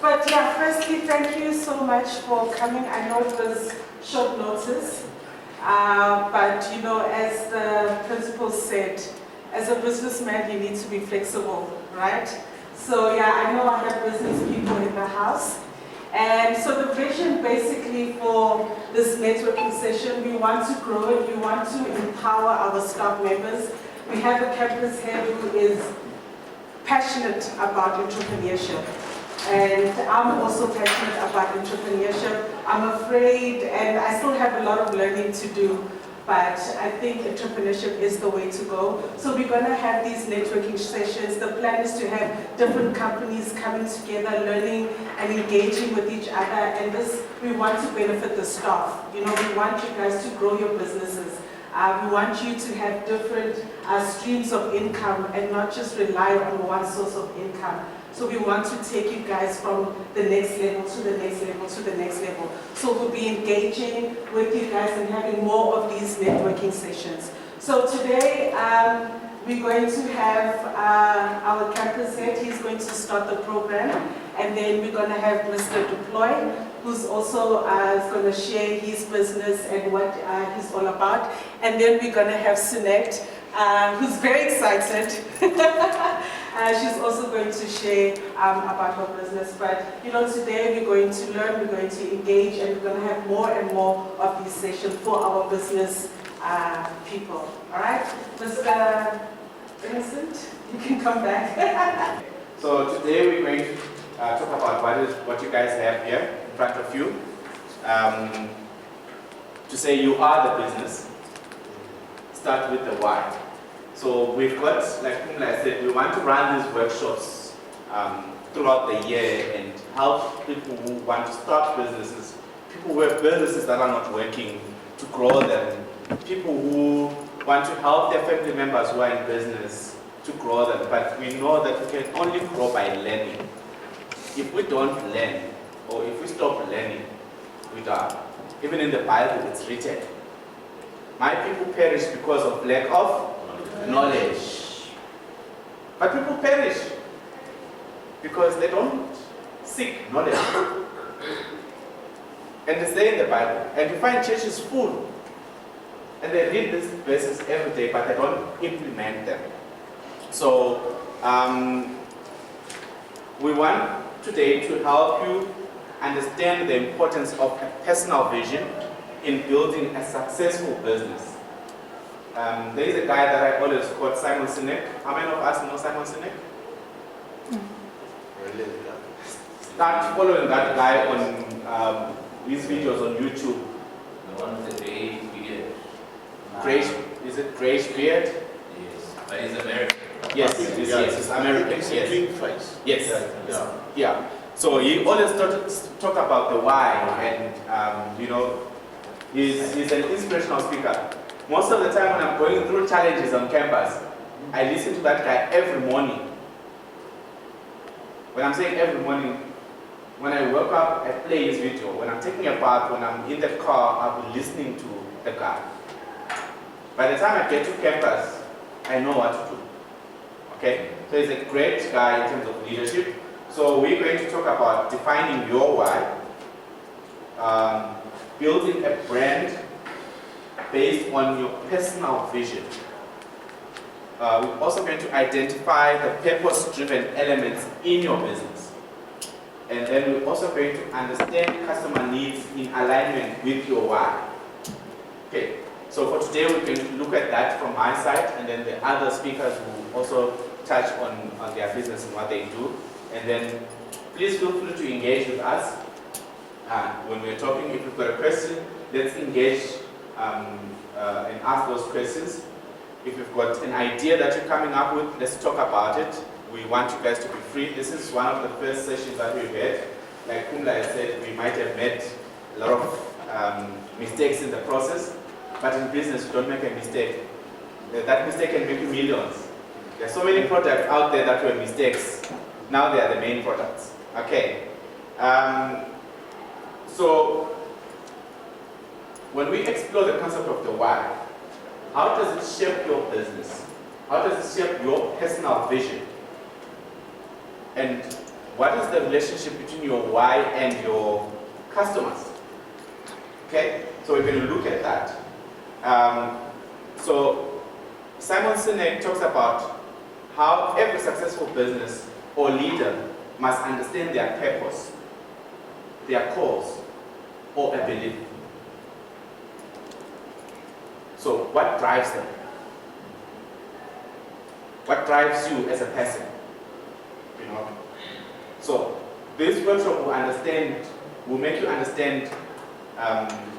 But yeah, firstly, thank you so much for coming. I know it was short notice, but you know, as the principal said, as a businessman, you need to be flexible, right? So yeah, I know I have business people in the house. And so the vision basically for this networking session, we want to grow it, we want to empower our staff members. We have a campus head who is passionate about entrepreneurship. And I'm also passionate about entrepreneurship. I'm afraid, and I still have a lot of learning to do, but I think entrepreneurship is the way to go. So we're going to have these networking sessions. The plan is to have different companies coming together, learning and engaging with each other. And this, we want to benefit the staff. You know, we want you guys to grow your businesses. We want you to have different streams of income and not just rely on one source of income. So we want to take you guys from the next level to the next level to the next level. So we'll be engaging with you guys and having more of these networking sessions. So today we're going to have our campus head. He's going to start the program. And then we're going to have Mr. Deploy, who's also going to share his business and what he's all about. And then we're going to have Sunette, who's very excited. She's also going to share about her business. But you know, today we're going to learn, we're going to engage, and we're going to have more and more of these sessions for our business people. All right, Mr. Innocent, you can come back. So today we're going to talk about what you guys have here in front of you. To say you are the business, start with the why. So we've got, like I said, we want to run these workshops throughout the year and help people who want to start businesses, people who have businesses that are not working, to grow them, people who want to help their family members who are in business to grow them. But we know that we can only grow by learning. If we don't learn, or if we stop learning, we die. Even in the Bible, it's written, my people perish because of lack of knowledge. But people perish because they don't seek knowledge. And they say in the Bible, and you find churches full, and they read these verses every day, but they don't implement them. So we want today to help you understand the importance of a personal vision in building a successful business. There is a guy that I always quote, Simon Sinek. How many of us know Simon Sinek? Start following that guy on his videos on YouTube. The one with the grey beard. Is it grayish beard? Yes, but he's American. Yes, it's American. Yes. Green face. Yes. Yeah. So he always talk about the why, and you know, he's an inspirational speaker. Most of the time when I'm going through challenges on campus, I listen to that guy every morning. When I'm saying every morning, when I wake up, I play his video. When I'm taking a bath, when I'm in the car, I'll be listening to the guy. By the time I get to campus, I know what to do. Okay? So he's a great guy in terms of leadership. So we're going to talk about defining your why, building a brand based on your personal vision. We're also going to identify the purpose-driven elements in your business. And then we're also going to understand customer needs in alignment with your why. Okay, so for today we're going to look at that from my side, and then the other speakers will also touch on their business and what they do. And then please feel free to engage with us. When we're talking, if you've got a question, let's engage and ask those questions. If you've got an idea that you're coming up with, let's talk about it. We want you guys to be free. This is one of the first sessions that we've had. Like Kumla said, we might have made a lot of mistakes in the process, but in business, you don't make a mistake. That mistake can make you millions. There are so many products out there that were mistakes. Now they are the main products. Okay. So when we explore the concept of the why, how does it shape your business? How does it shape your personal vision? And what is the relationship between your why and your customers? Okay, so we're going to look at that. So Simon Sinek talks about how every successful business or leader must understand their purpose, their cause, or a belief. So what drives them? What drives you as a person? You know? So this workshop will make you understand,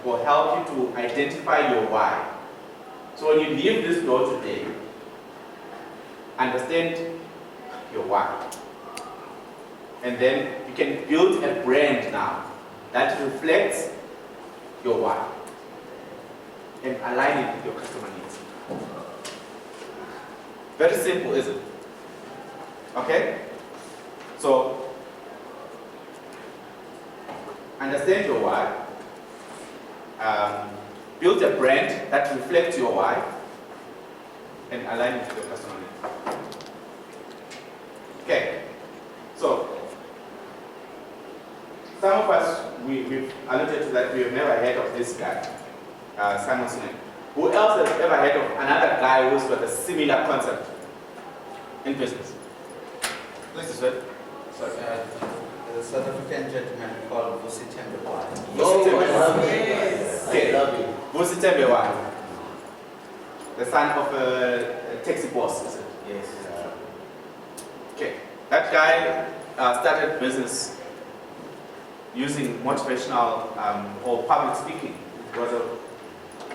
will help you to identify your why. So when you leave this door today, understand your why. And then you can build a brand now that reflects your why and align it with your customer needs. Very simple, isn't it? Okay? So, understand your why. Build a brand that reflects your why and align it with your customer needs. Okay. So, some of us, we've alluded to that, we have never heard of this guy, Simon Sinek. Who else has ever heard of another guy who's got a similar concept in business? This is what? Sorry. The South African gentleman called Vusi Tembewa. Yes. I love you. Vusi Tembewa, the son of a taxi boss, is it? Yes. Okay. That guy started business using motivational or public speaking.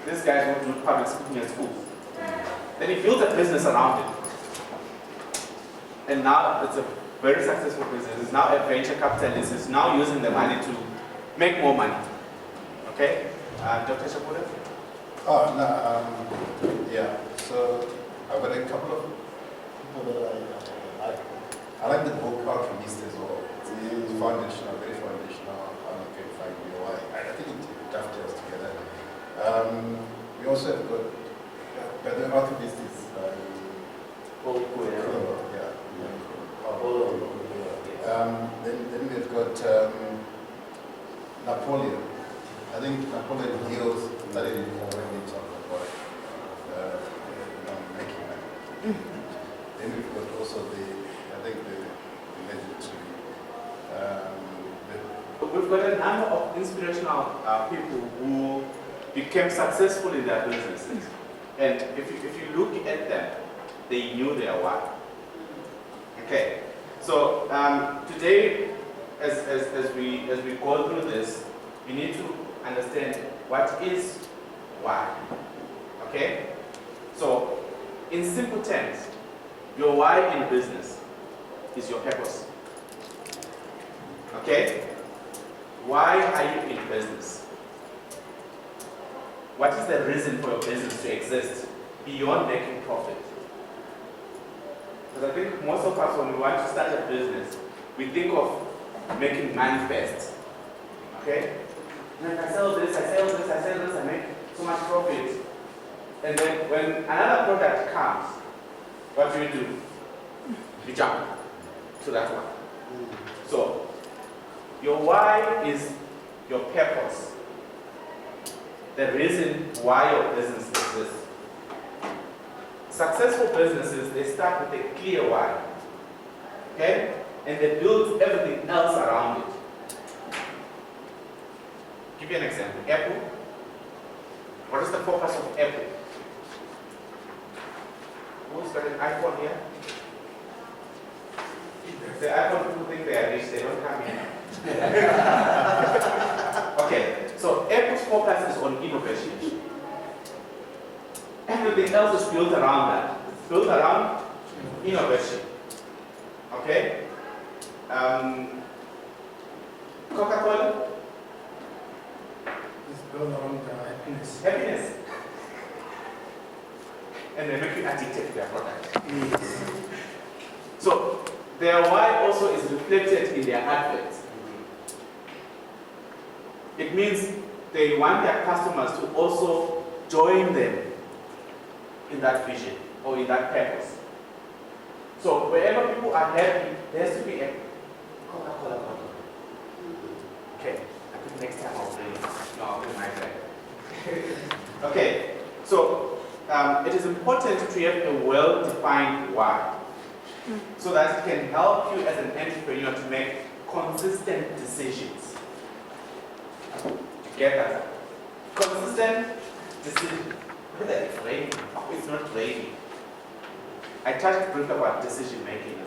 These guys would do public speaking at schools. Then he built a business around it. And now it's a very successful business. He's now a venture capitalist. He's now using the money to make more money. Okay? Dr. Shapuda? Oh, no, yeah. So I've got a couple of people that I like the book Alchemist as well. It's foundational, very foundational. How you can find your why. I think it dovetails together. We also have got, but the Alchemist is then we've got Napoleon. I think Napoleon Hill's studied it more when we talk about making money. Then we've got also the legendary. We've got a number of inspirational people who became successful in their businesses. And if you look at them, they knew their why. Okay. So today, as we go through this, you need to understand what is why. Okay? So, in simple terms, your why in business is your purpose. Okay? Why are you in business? What is the reason for your business to exist beyond making profit? Because I think most of us, when we want to start a business, we think of making money first. Okay? And if I sell this, I make so much profit. And then when another product comes, what do? You jump to that one. So, your why is your purpose. The reason why your business exists. Successful businesses, they start with a clear why. Okay? And they build everything else around it. Give you an example. Apple. What is the focus of Apple? Who's got an iPhone here? The iPhone people think they are rich, they don't come here. Okay, so Apple's focus is on innovation. Everything else is built around that. It's built around innovation. Okay? Coca-Cola? It's built around happiness. Happiness. And they make you addicted to their product. So, their why also is reflected in their adverts. It means they want their customers to also join them in that vision or in that purpose. So wherever people are happy, there has to be a Coca-Cola bottle. Okay, I think next time I'll bring, no, I'll bring my bag. Okay, so it is important to have a well-defined why, so that it can help you as an entrepreneur to make consistent decisions. You get that? Consistent decision. Whether it's raining or it's not raining. I touched briefly about decision making.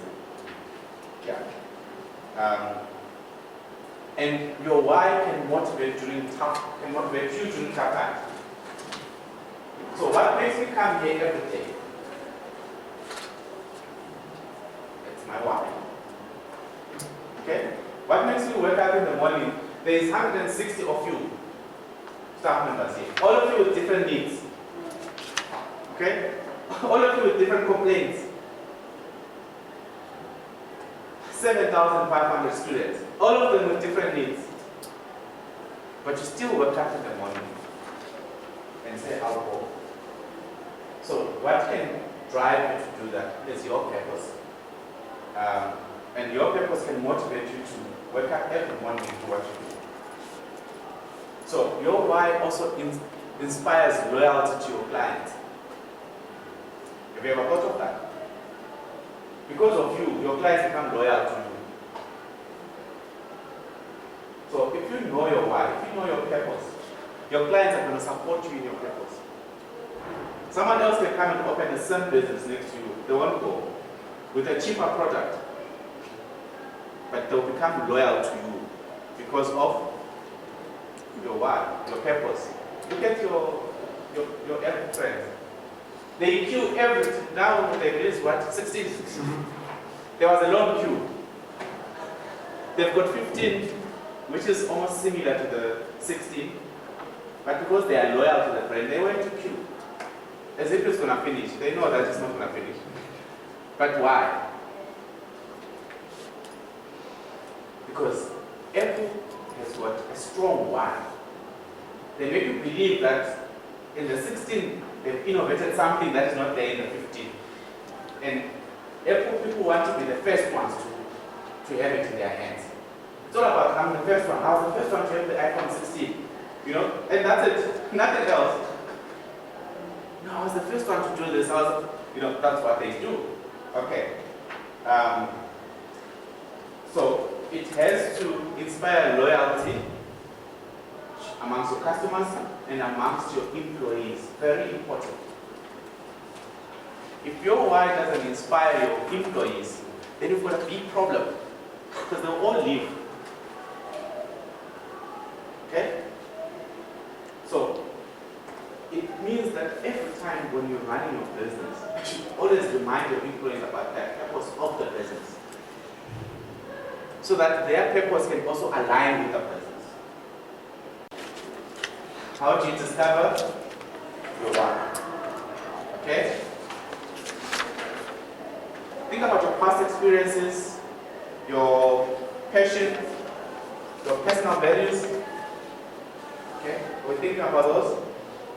Yeah. And your why can motivate you during tough times. So what makes me come here every day? It's my why. Okay? What makes you wake up in the morning? There is 160 of you, staff members here. All of you with different needs. Okay? All of you with different complaints. 7,500 students. All of them with different needs. But you still wake up in the morning and say, I'll go. So what can drive you to do that is your purpose. And your purpose can motivate you to wake up every morning and do what you do. So your why also inspires loyalty to your clients. Have you ever thought of that? Because of you, your clients become loyal to you. So if you know your why, if you know your purpose, your clients are going to support you in your purpose. Someone else can come and open the same business next to you. They won't go with a cheaper product, but they'll become loyal to you because of your why, your purpose. Look at your every friend. They queue everything. Now they release what? 16. There was a long queue. They've got 15, which is almost similar to the 16. But because they are loyal to the brand, they went to queue. As if it's going to finish. They know that it's not going to finish. But why? Because every has got a strong why. They make you believe that in the 16, they've innovated something that is not there in the 15. And Apple people want to be the first ones to have it in their hands. It's all about, I'm the first one. I was the first one to have the iPhone 16. You know? And that's it. Nothing else. No, I was the first one to do this. That's what they do. Okay. So it has to inspire loyalty amongst your customers and amongst your employees. Very important. If your why doesn't inspire your employees, then you've got a big problem because they'll all leave. Okay? So it means that every time when you're running your business, you should always remind your employees about the purpose of the business, so that their purpose can also align with the business. How do you discover your why? Okay? Think about your past experiences, your passion, your personal values. Okay? We're thinking about those.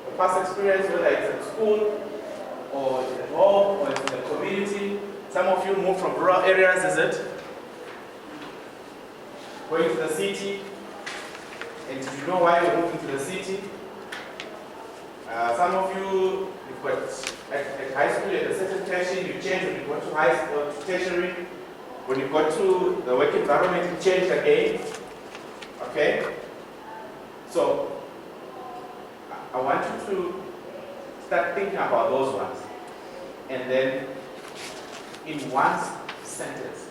Your past experience, whether it's at school, or at home, or in the community. Some of you moved from rural areas, is it? Going to the city. And did you know why you're moving to the city? Some of you, you've got at high school, at a certain tertiary, you change when you go to high school, to tertiary. When you go to the work environment, you change again. Okay? So, I want you to start thinking about those ones. And then, in one sentence,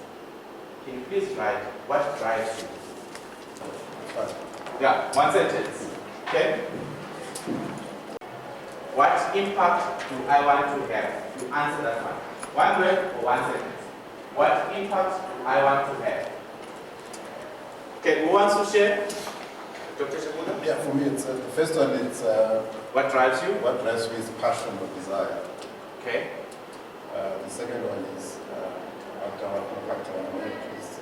can you please write what drives you? Yeah, one sentence. Okay? What impact do I want to have? You answer that one. One word or one sentence. What impact do I want to have? Okay, who wants to share? Dr. Shabuda? Yeah, for me, it's the first one. It's what drives you? what drives me is passion or desire. Okay. The second one is what our impact on make is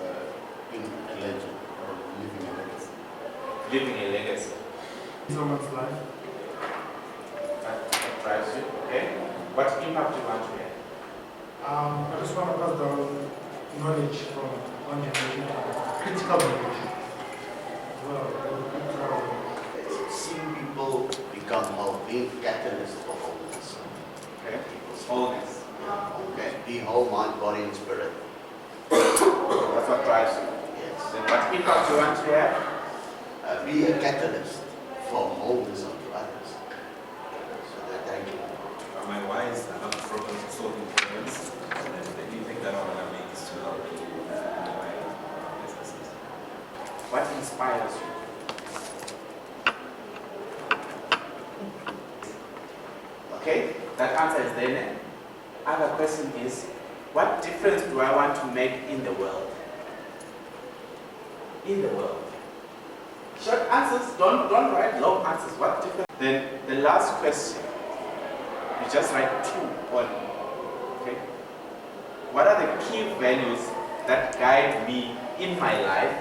being a legend or leaving a legacy. Living a legacy. Someone's life. What drives you? Okay. What impact do you want to have? I just want to pass down knowledge from one generation, critical generation. Well, Seeing people become whole, being catalyst for wholeness. Okay. People's Wholeness. Okay. Be whole, mind, body, and spirit. That's what drives you. Yes. Then what impact do you want to have? Be a catalyst for wholeness of others. So that they can. My whys are not problem solving problems. And the impact that I want to make is to help people in my businesses. What inspires you? Okay, that answer is there. Other question is, what difference do I want to make in the world? In the world. Short answers, don't write long answers. What difference? Then the last question, you just write 2 only. Okay? What are the key values that guide me in my life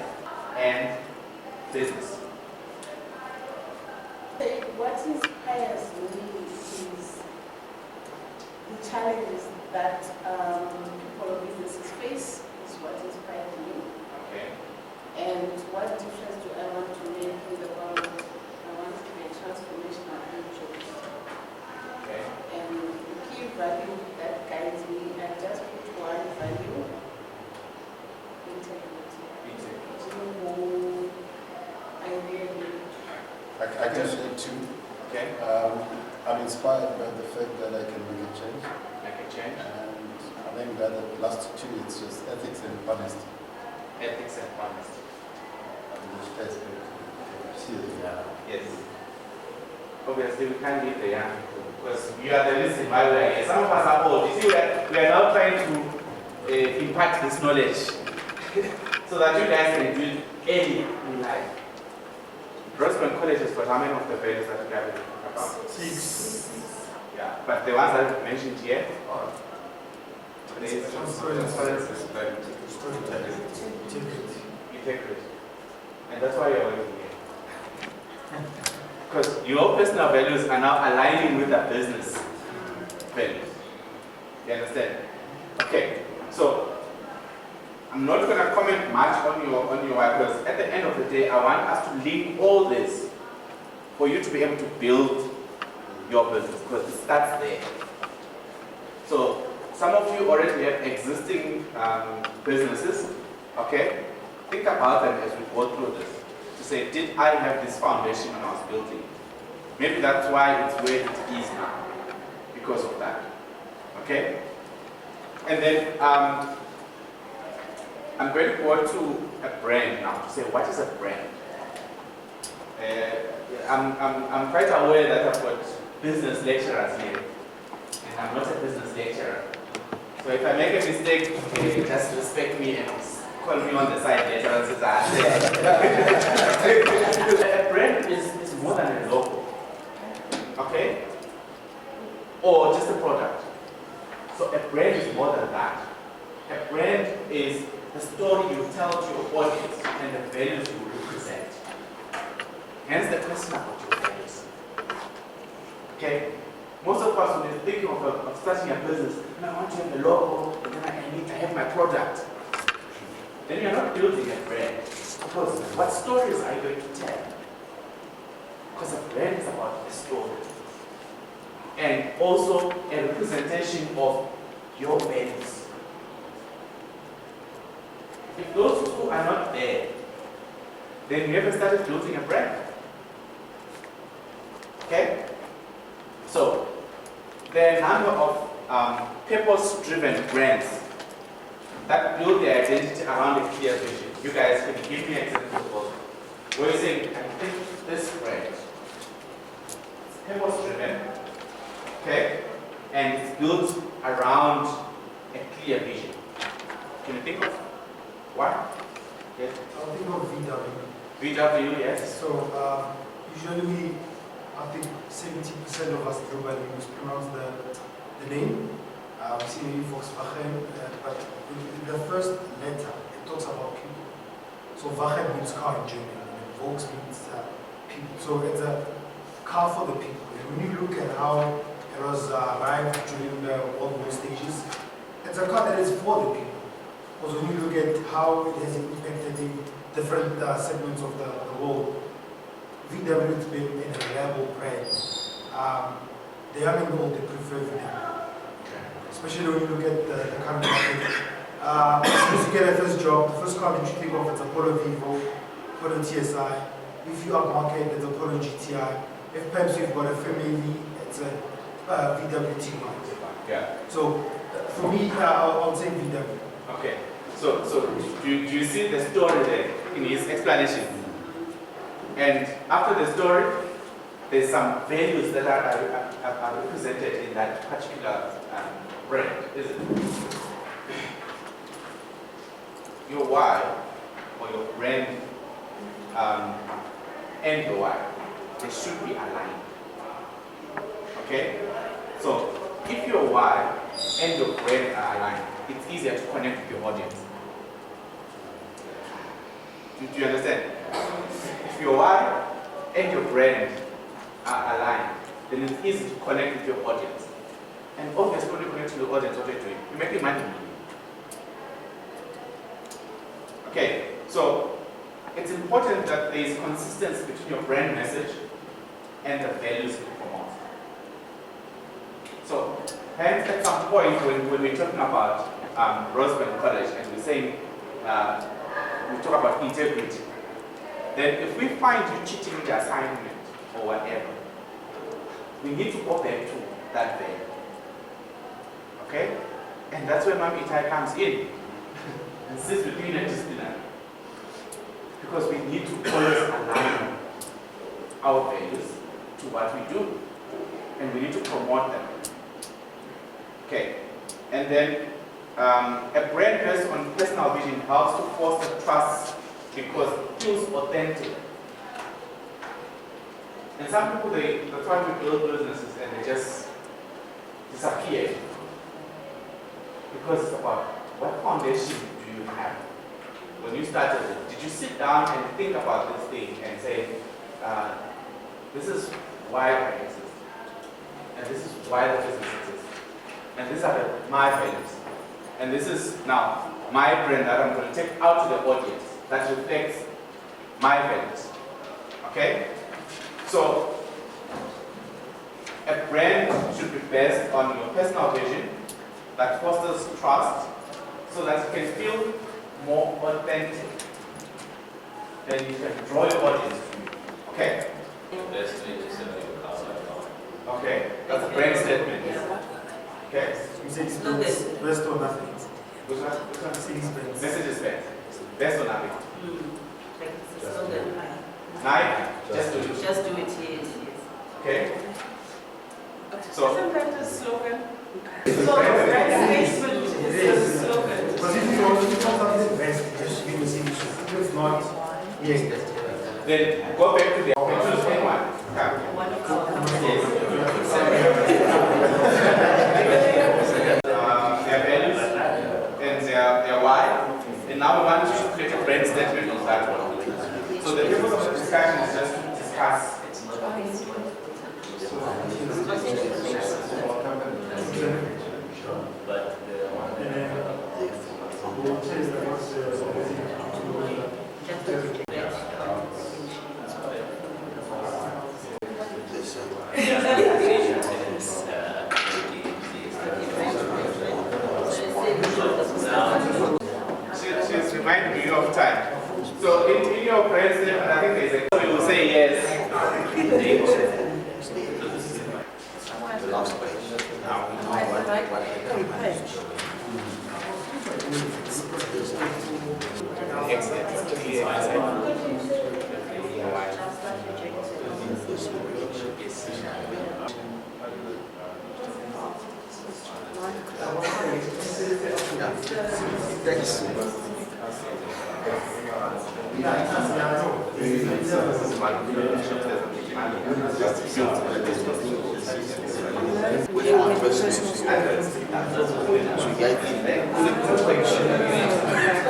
and business? What inspires me is the challenges that people or businesses face is what inspires me. Okay. And what difference do I want to make in the world? I want to be a transformational agent. Okay. And the key value that guides me, I just put one value: integrity. Who I really. I can share 2. Okay. I'm inspired by the fact that I can make a change. Make a change. And I think that the last 2, it's just ethics and honesty. Ethics and honesty. Which ties back to yeah. Yes. Obviously, we can't leave the young people because you are the reason why we are here. Some of us are old. You see, we are now trying to impart this knowledge so that you guys can do it early in life. Rosebank College has got how many of the values that we have about? 6. Yeah, but the ones that I mentioned here, there is Transparency. integrity. And that's why you're working here. Because your personal values are now aligning with the business values. You understand? Okay, so I'm not going to comment much on your work because at the end of the day, I want us to link all this for you to be able to build your business because it starts there. So some of you already have existing businesses, okay? Think about them as we go through this to say, did I have this foundation when I was building? Maybe that's why it's where it is now, because of that, okay? And then I'm going to go to a brand now to say, what is a brand? I'm quite aware that I've got business lecturers here, and I'm not a business lecturer. So if I make a mistake, just respect me and call me on the side later and say, a brand is more than a logo, okay? Or just a product. So a brand is more than that. A brand is the story you tell to your audience and the values you represent. Hence the question about your values. Okay? Most of us, when we're thinking of starting a business, I want to have a logo, and then I need to have my product. Then you're not building a brand. Because what stories are you going to tell? Because a brand is about a story. And also a representation of your values. If those 2 are not there, then you haven't started building a brand. Okay? So, there are a number of purpose-driven brands that build their identity around a clear vision. You guys can give me examples of where you saying, I think this brand is purpose-driven, okay, and it's built around a clear vision. Can you think of one? Yes. I'll think of VW. VW, yes. So usually, I think 70% of us globally mispronounce the name. We see maybe Volkswagen, but in the first letter, it talks about people. So Wagen means car in German, and Volks means people. So it's a car for the people. And when you look at how it was arrived during the World War stages, it's a car that is for the people. Also, when you look at how it has impacted in different segments of the world, VW has been a reliable brand. The young and old, they prefer VW. Especially when you look at the current market. As you get a first job, the first car that you think of is a Polo Vivo, Polo TSI. If you upmarket, it's a Polo GTI. If perhaps you've got a family, it's a VW Tiguan. Yeah. So for me, I'll say VW. Okay. So do you see the story there in his explanation? And after the story, there's some values that are represented in that particular brand, isn't it? Your why, or your brand, and your why, they should be aligned. Okay? So if your why and your brand are aligned, it's easier to connect with your audience. Do you understand? If your why and your brand are aligned, then it's easy to connect with your audience. And obviously, when you connect to your audience, what are you doing? You're making money. Okay, so it's important that there is consistency between your brand message and the values you promote. So, hence at some point when we're talking about Rosebank College and we're saying, we talk about integrity, then if we find you cheating in the assignment or whatever, we need to go back to that value. Okay? And that's where Mom Itai comes in. And sits between a disciplinary. Because we need to always align our values to what we do. And we need to promote them. Okay. And then a brand based on personal vision helps to foster trust because it feels authentic. And some people, they try to build businesses and they just disappear. Because it's about what foundation do you have? When you started it, did you sit down and think about this thing and say, this is why I exist, and this is why the business exists, and these are my values, and this is now my brand that I'm going to take out to the audience that reflects my values. Okay? So, a brand should be based on your personal vision that fosters trust so that you can feel more authentic. Then you can draw your audience to you. Okay? Best way to sell your car. Okay? That's a brand statement. Okay? You say it's best or nothing. Which one? Which one? Say it's best. Message is best. Best or nothing? Slogan. Nine? Just do it. Just do it, yes. Okay? So, Isn't that the slogan? So brand statement is the slogan. Because if you want something best, just give me a signature. If not, yes. then go back to the choose anyone. Their values and their why. And now we want to create a brand statement of that one. So the purpose of the discussion is just to discuss. She's reminding me of time. So in your brand statement, I think there's a you will say yes. The last page. Thanks.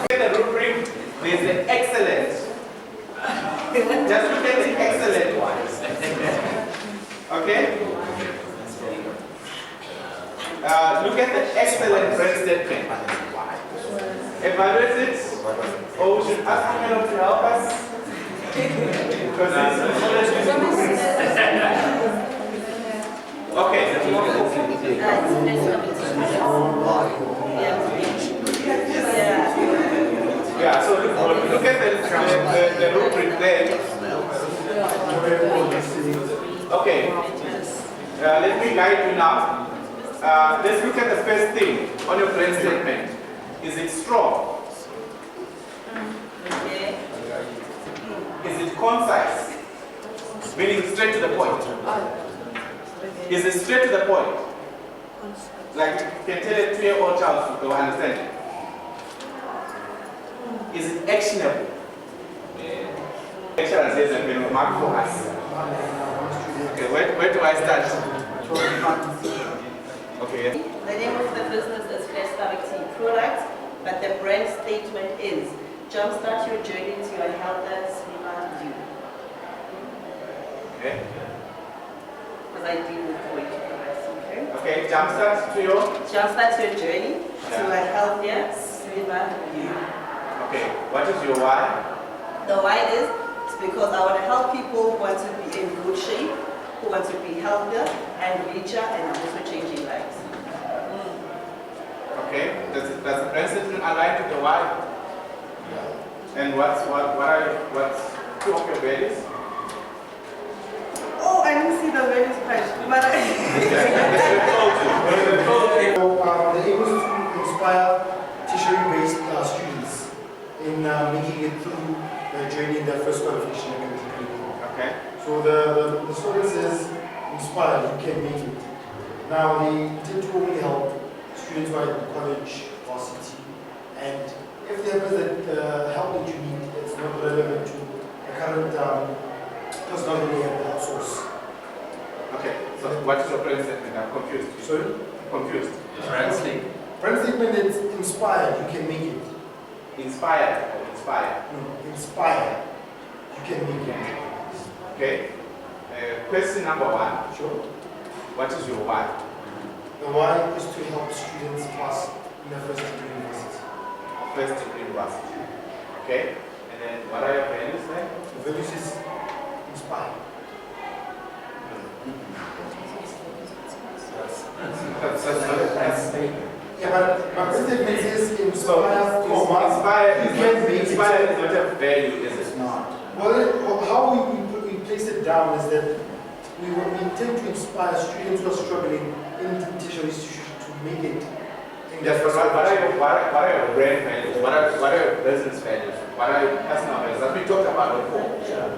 The rubric, there's the excellent. Just look at the excellent ones. Okay? Look at the excellent brand statement. evaluate it, or we should ask Camilo to help us? Because okay. Yeah, so look at the rubric there. Okay, let me guide you now. Let's look at the first thing on your brand statement. Is it strong? Is it concise? Meaning straight to the point. Is it straight to the point? Like you can tell a 2-year-old child to understand it. Is it actionable? Actionable says a mark for us. Okay, where do I start? Okay. The name of the business is Fresh Tea Products, but the brand statement is jumpstart your journey to your healthier, slimmer you. Okay. Because I deal with weight products, okay? Okay, jumpstart your journey to a healthier, slimmer you. Okay, what is your why? The why is because I want to help people who want to be in good shape, who want to be healthier and richer, and I'm also changing lives. Okay, does the brand statement align to the why? And what are two of your values? Oh, I didn't see the values page, but So the aim is to inspire tertiary-based students in making it through their journey in their first qualification and degree. Okay. So the slogan says, inspire, you can make it. Now they intend to only help students who are in college, varsity, and if they have the help that you need, it's not relevant to the current personal they have outsource. Okay, so what is your brand statement? I'm confused. Sorry? Confused. Brand statement. Brand statement is inspired, you can make it. Inspired or inspire? No, inspired, you can make it. Okay. Question number 1. Sure. What is your why? The why is to help students pass in their first degree university. First degree university. Okay. And then what are your values then? The values is inspire. That's not a brand statement. Yeah, but my statement says inspire, Inspire you can make it. is not a value, is it? Not. Well, how we place it down is that we intend to inspire students who are struggling in tertiary institutions to make it. Yes, but what are your brand values? What are your business values? What are your personal values? That we talked about before. Yeah.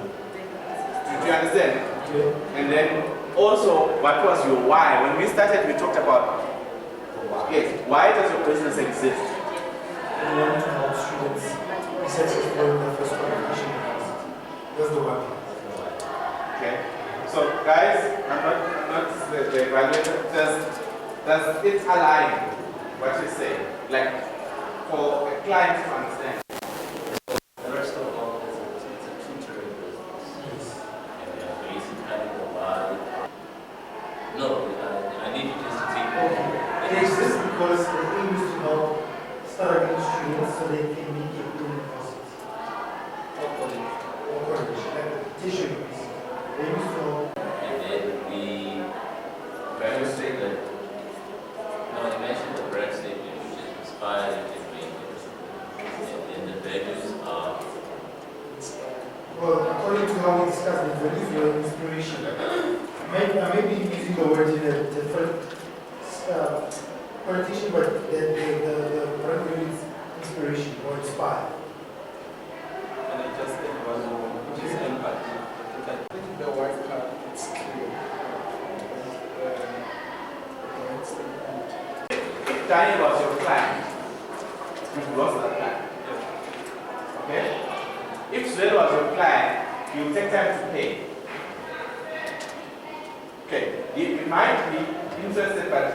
Do you understand? Yeah. And then also, what was your why? When we started, we talked about yes, why does your business exist? We want to help students be successful in their first qualification. That's the one. Okay. So guys, I'm not the evaluator. Does it align what you say? Like for a client to understand. First of all, it's a tutoring business. And basically the why. No, I need you just to take It exists because the aim is to help struggling students so they can make it to university. Or college, like tertiary. The aim is to help. And then the brand statement. No, you mentioned the brand statement, which is inspired and make it. And then the values are. Well, according to how we discussed, the values were inspiration. I may be using the word in a different connotation, but the brand value is inspiration or inspire. And I just think about which is impact. I think the white card is clear. If Daniel was your client, you've lost that client. Okay? If Svel was your client, you take time to pay. Okay, you might be interested, but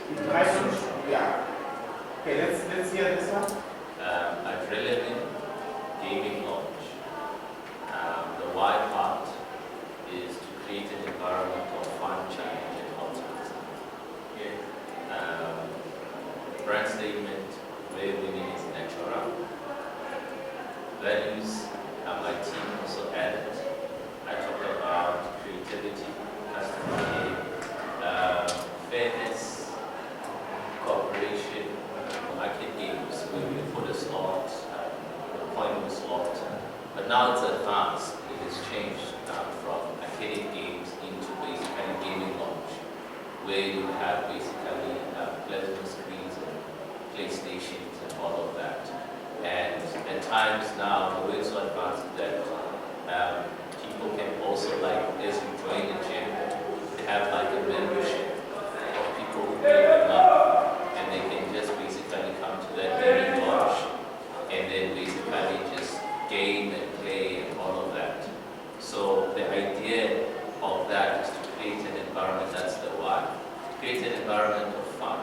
it might not. Yeah. Okay, let's hear this one. At relevant gaming launch, the why part is to create an environment of fun, challenge, and optimism. Brand statement, where winning is natural. now it's advanced. It has changed from arcade games into basically gaming launch, where you have basically plasma screens and PlayStations and all of that. And at times now, the way it's so advanced that people can also, like, as you join the gym, have like a membership of people who pay a month, and they can just basically come to that gaming launch and then basically just game and play and all of that. So the idea of that is to create an environment, that's the why. Create an environment of fun.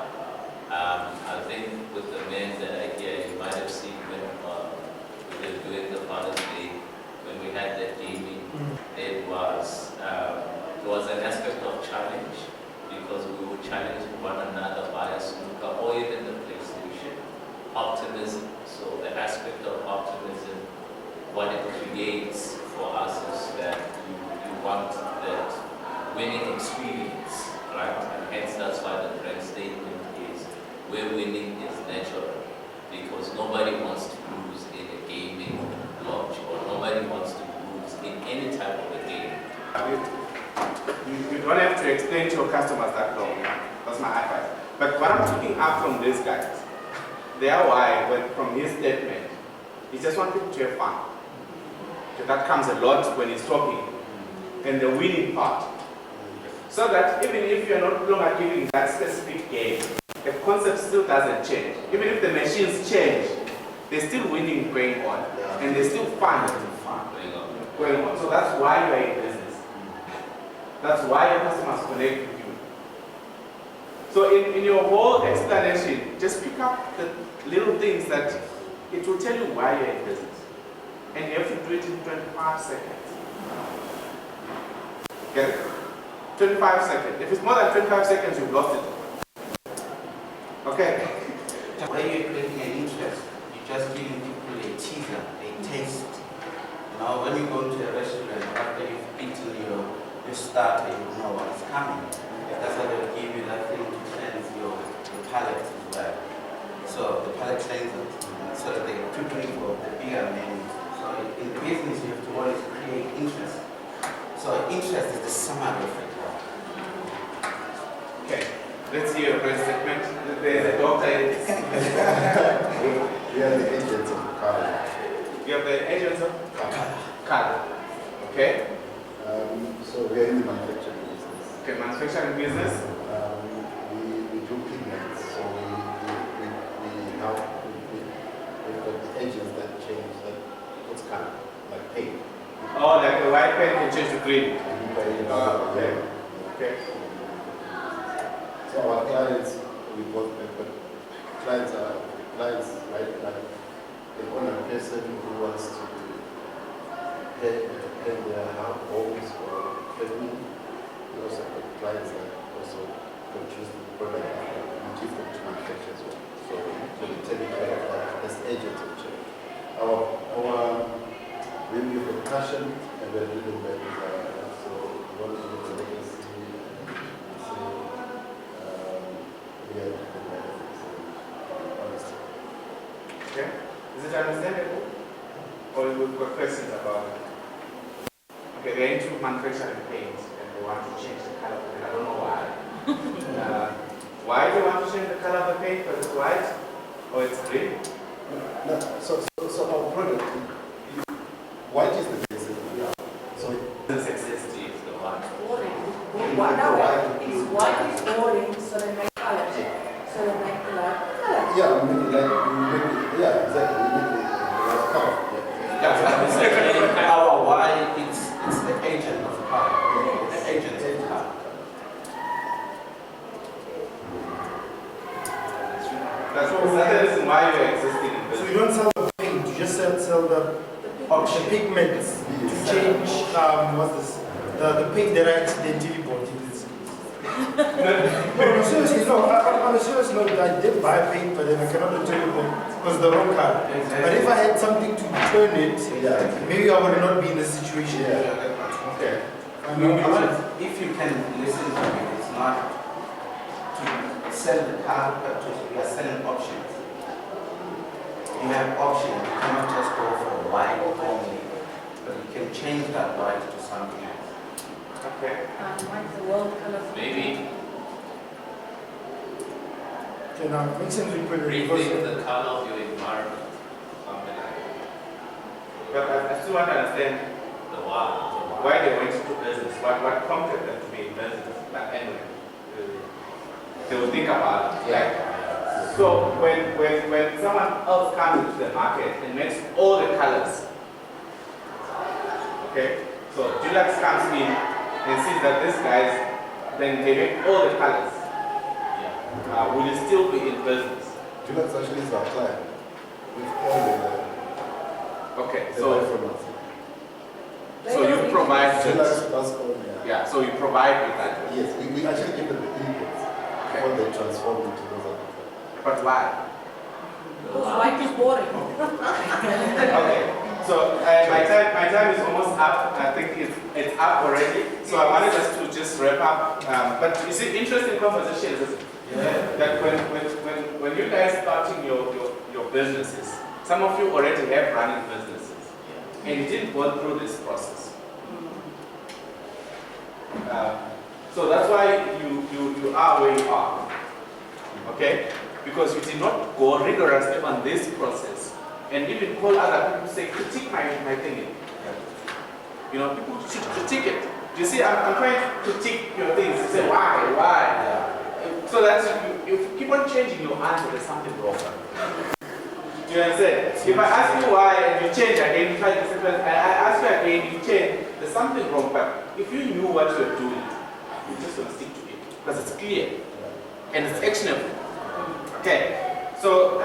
I think with the men that I hear, you might have seen when we were doing the Father's Day, when we had that gaming, there was an aspect of challenge, because we would challenge one another via snooker or even the PlayStation. Optimism. So the aspect of optimism, what it creates for us is that you want that winning experience, right? And hence that's why the brand statement is where winning is natural, because nobody wants to lose in a gaming launch, or nobody wants to lose in any type of a game. You don't have to explain to your customers that long. That's my advice. But what I'm picking up from these guys, their why, from his statement, he just wants people to have fun. So that comes a lot when he's talking, and the winning part. So that even if you're not longer giving that specific game, the concept still doesn't change. Even if the machines change, there's still winning going on, and there's still fun going on. So that's why you're in business. That's why your customers connect with you. So in your whole explanation, just pick up the little things that it will tell you why you're in business. And you have to do it in 25 seconds. Get it? 25 seconds. If it's more than 25 seconds, you've lost it. Okay? When you're creating an interest, you're just giving people a teaser, a taste. Now, when you go to a restaurant, after you've eaten your starter, you know what's coming. That's why they'll give you that thing to cleanse your palate as well. So the palate cleanser, so that they're preparing for the bigger menu. So in business, you have to always create interest. So interest is the summary of it. Okay. Let's hear your first segment. The doctor is. We are the agents of car. You have the agents of car. Okay? So we are in the manufacturing business. Okay, manufacturing business. We do pigments. So we've got the agents that change what's color, like paint. Oh, like the white pen can change to green. Okay. Okay. So our clients, we work with, but clients, right? Like the owner person who wants to pay their homes or family. We also have clients that also produce the product and give them to manufacture as well. So we take care of that as agents of change. We have a passion and we're living by desire. So we want to leave a legacy and say we are the benefits and honesty. Okay. Is it understandable? Or we've got questions about it? Okay, they're into manufacturing paint and they want to change the color of the paint. I don't know why. Why do you want to change the color of the paint? Because it's white or it's green? No, so our product, white is the basic. So This exists is the one. Boring. It's white is boring, so they make color. So they make color. yeah, we make it, yeah, exactly. We make it like color. Our why, it's the agent of power. The agent of power. That's the reason why you're existing in So business. you don't sell the paint, you just sell the pigments to change, what's this? The paint that I accidentally bought in this. No, seriously, no, on a serious note, I did buy paint, but then I cannot return it because the wrong color. But if I had something to turn it, maybe I would not be in this situation. Okay. If you can listen to me, it's not to sell the car, but we are selling options. You have options, you cannot just go for white only. can change that white to something else. Okay. Like the world color. Maybe Okay, now it makes sense we put it rethink the color of your environment. Something like But I still want to understand the why. why they went into business, what prompted them to be in business. But anyway, they will think about it. Right? So when someone else comes into the market and makes all the colors, okay, so Dulux comes in and sees that these guys, then they make all the colors. Will you still be in business? Dulux actually is our client. With all Okay, the so formats. you provide Dulux it. does all, Yeah, so you provide with that. Yes, we actually give them the inputs before they transform into those other. But why? Because white is boring. Okay, so my time is almost up. I think it's up already. So I wanted us to just wrap up. But you see, interesting conversations. Isn't it? That when you guys starting your businesses, some of you already have running businesses, and you didn't go through this process. So that's why you are where you are. Okay? Because you did not go rigorously on this process and even call other people say, critique my thinking. You know, people should critique it. You see, I'm trying to critique your things. You say, why? So that you keep on changing your answer, there's something wrong. Do you understand? If I ask you why and you change again, I ask you again, you change, there's something wrong. But if you knew what you're doing, you're just going to stick to it. Because it's clear and it's actionable. Okay, so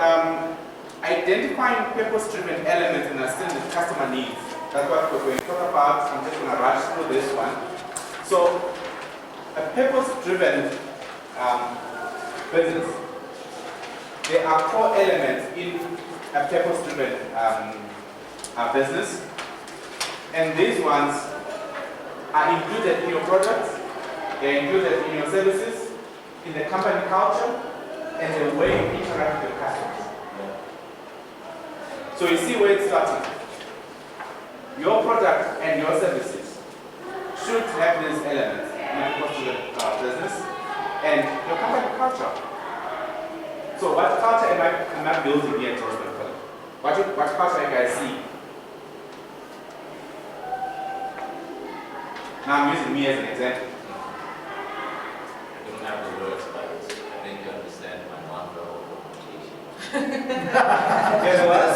identifying purpose-driven elements and understanding the customer needs. That's what we're going to talk about. I'm just going to rush through this one. So, a purpose-driven business. There are core elements in a purpose-driven business, and these ones are included in your products, they're included in your services, in the company culture, and the way you interact with your customers. So you see where it's starting. Your product and your services should have these elements in a purpose-driven business, and your company culture. So what culture am I building here at Roseman? What culture you guys see? Now I'm using me as an example. I don't have the words, but I think you understand my non-verbal communication. Guess what?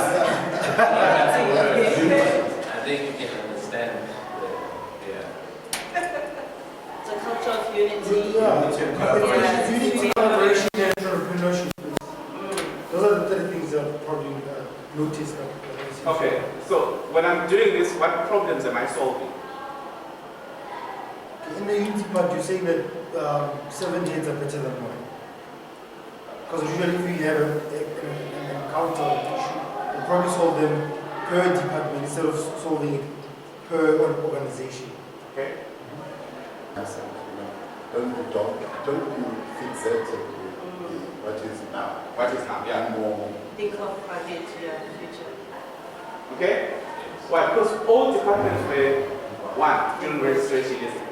I think you can understand It's a culture of unity. Unity, collaboration, and entrepreneurship. Those are the three things that probably noticed. Okay, so when I'm doing this, what problems am I solving? In the unity part, you say that 7 heads are better than one. Because usually if you have an encounter issue, you probably solve them per department instead of solving it per organization. Okay. Don't be fixated with what is now. What is now? Yeah. More. Think of ahead, yeah, the future. Okay? Why? Because all departments were one during registration, isn't it?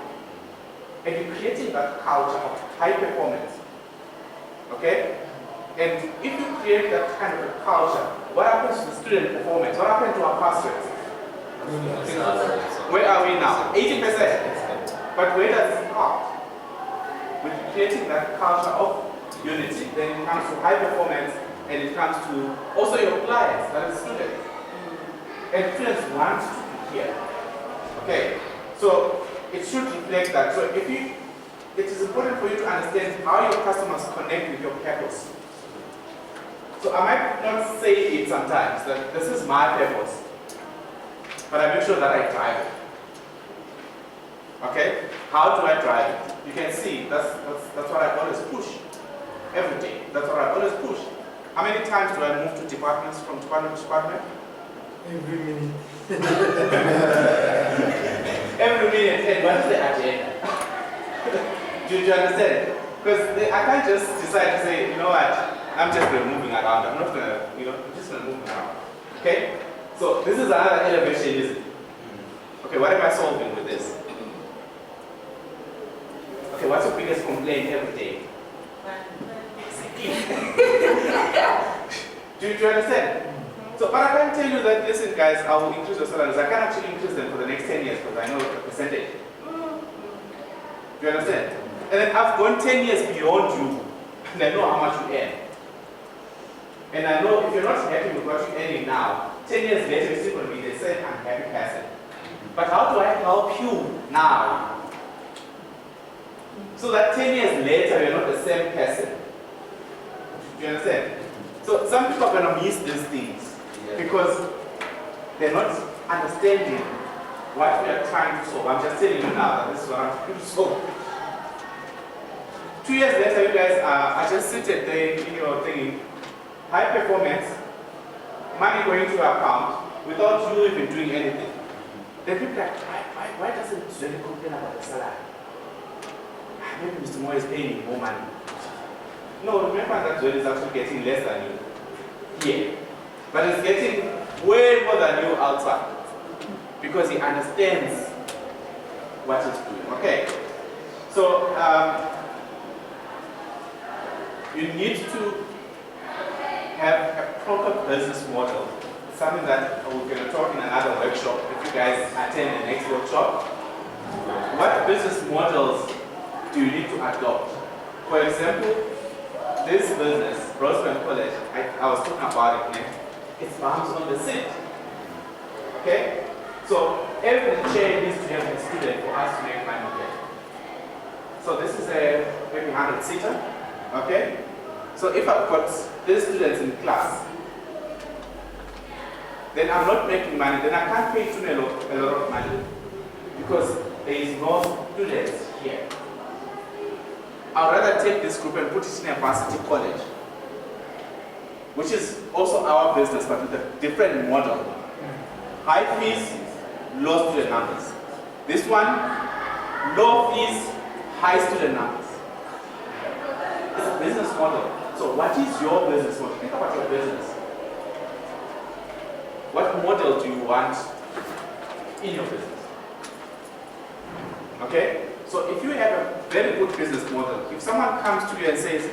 And you're creating that culture of high performance. Okay? And if you create that kind of a culture, what happens to student performance? What happened to our pass rates? Where are we now? 80%. But where does it start? With creating that culture of unity, then it comes to high performance, and it comes to also your clients, that is students. And students want to be here. Okay, so it should reflect that. So it is important for you to understand how your customers connect with your purpose. So I might not say it sometimes, that this is my purpose, but I make sure that I drive it. Okay? How do I drive it? You can see, that's what I always push. Every day, that's what I always push. How many times do I move to departments from department to department? Every minute. Every minute, and what's the agenda? do you understand? Because I can't just decide to say, you know what, I'm just moving around. I'm not going to, I'm just going to move around. Okay? So this is another elevation, isn't it? Okay? Okay, what am I solving with this? Okay, what's your biggest complaint every day? Do you understand? So, but I can tell you that, listen guys, I will increase your salaries. I can actually increase them for the next 10 years because I know the percentage. Do you understand? And then I've gone 10 years beyond you, and I know how much you earn. And I know if you're not happy with what you're earning now, 10 years later you're still going to be the same unhappy person. But how do I help you now? So that 10 years later you're not the same person. Do you understand? So some people are going to miss these things because they're not understanding what we are trying to solve. I'm just telling you now that this is what I'm trying to solve. 2 years later, you guys are just sitting there in your thing, high performance, money going to your account without you even doing anything. Then people are like, why doesn't Zweli complain about the salary? Maybe Mr. Moore is paying me more money. No, remember that Zweli is actually getting less than you here. But he's getting way more than you outside. Because he understands what he's doing. Okay? So, you need to have a proper business model. Something that we're going to talk in another workshop. If you guys attend the next workshop, what business models do you need to adopt? For example, this business, Roseman College, I was talking about it, it's bound on the seat. Okay? So every chair needs to have a student for us to make money here. So this is a maybe 100-seater. Okay? So if I've got these students in class, then I'm not making money, then I can't pay a lot of money because there is no students here. I'd rather take this group and put it in a varsity college, which is also our business but with a different model. High fees, low student numbers. This one, low fees, high student numbers. It's a business model. So what is your business model? Think about your business. What model do you want in your business? Okay? So if you have a very good business model, if someone comes to you and says,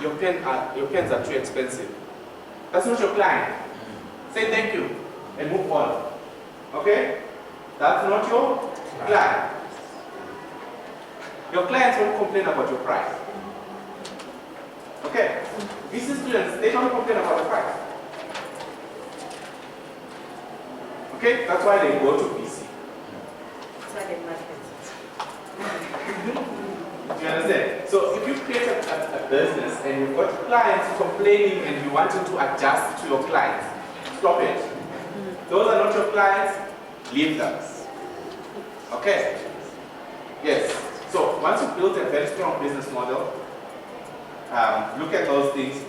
your pens are too expensive, that's not your client. Say thank you and move on. Okay? That's not your client. Your clients won't complain about your price. Okay? Business students, they don't complain about the price. Okay? That's why they go to BC. Target market. Do you understand? So if you create a business and you've got clients complaining and you want them to adjust to your clients, stop it. Those are not your clients, leave them. Okay? Yes. So once you build a very strong business model, look at those things.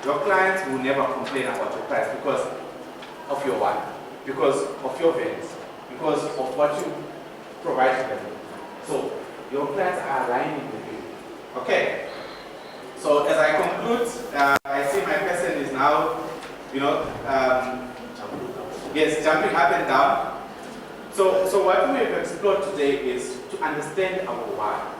Your clients will never complain about your price because of your what? Because of your values, because of what you provide to them. So your clients are aligning with you. Okay. So as I conclude, I see my person is now, yes, jumping up and down. So what we have explored today is to understand our why.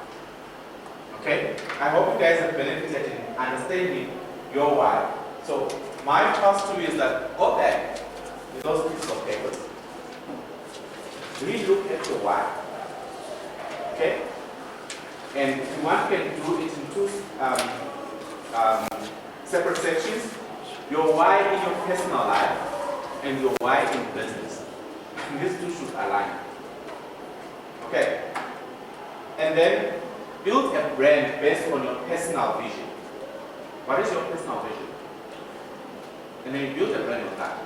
Okay? I hope you guys have benefited in understanding your why. So my task to you is that go back with those pieces of papers. Relook at your why. Okay? And if you want, you can do it in two separate sections. Your why in your personal life and your why in business. And these two should align. Okay? And then build a brand based on your personal vision. What is your personal vision? And then build a brand on that.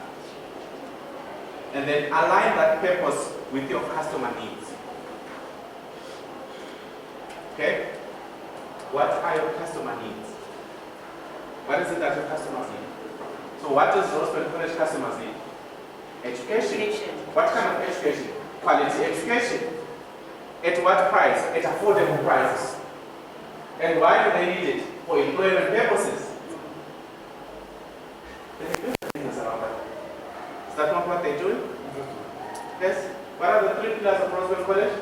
And then align that purpose with your customer needs. Okay? What are your customer needs? What is it that your customers need? So what does Roseman College customers need? Education. What kind of education? Quality education. At what price? At affordable prices. And why do they need it? For employment purposes. They do business around that. Is that not what they're doing? Yes? What are the 3 pillars of Roswell College?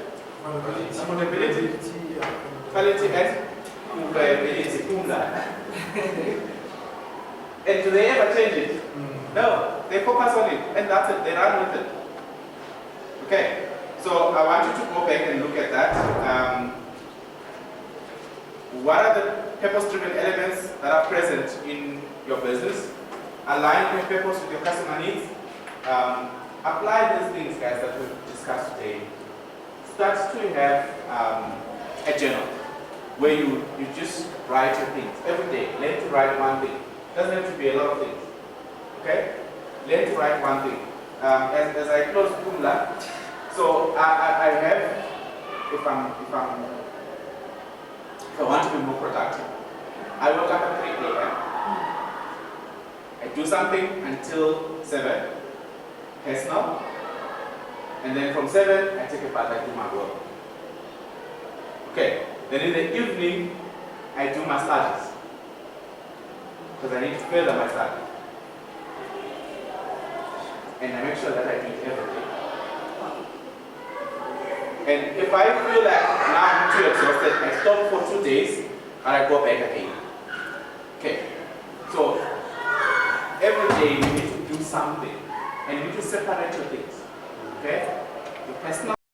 Affordability, quality, and employability. And do they ever change it? No, they focus on it, and that's it, they run with it. Okay, so I want you to go back and look at that. What are the purpose-driven elements that are present in your business? Align your purpose with your customer needs. Apply these things, guys, that we've discussed today. Start to have a journal where you just write your things every day. Learn to write one thing. Doesn't have to be a lot of things. Okay? Learn to write one thing. As I close Kumla, so I have, if I want to be more productive, I wake up at 3 a.m. I do something until 7, personal, and then from 7, I take a bath, I do my work. Okay, then in the evening, I do my studies, because I need to further my studies. And I make sure that I do it every day. And if I feel like now I'm too exhausted, I stop for 2 days, and I go back again. Okay, so every day you need to do something, and you need to separate your things. Okay, your personal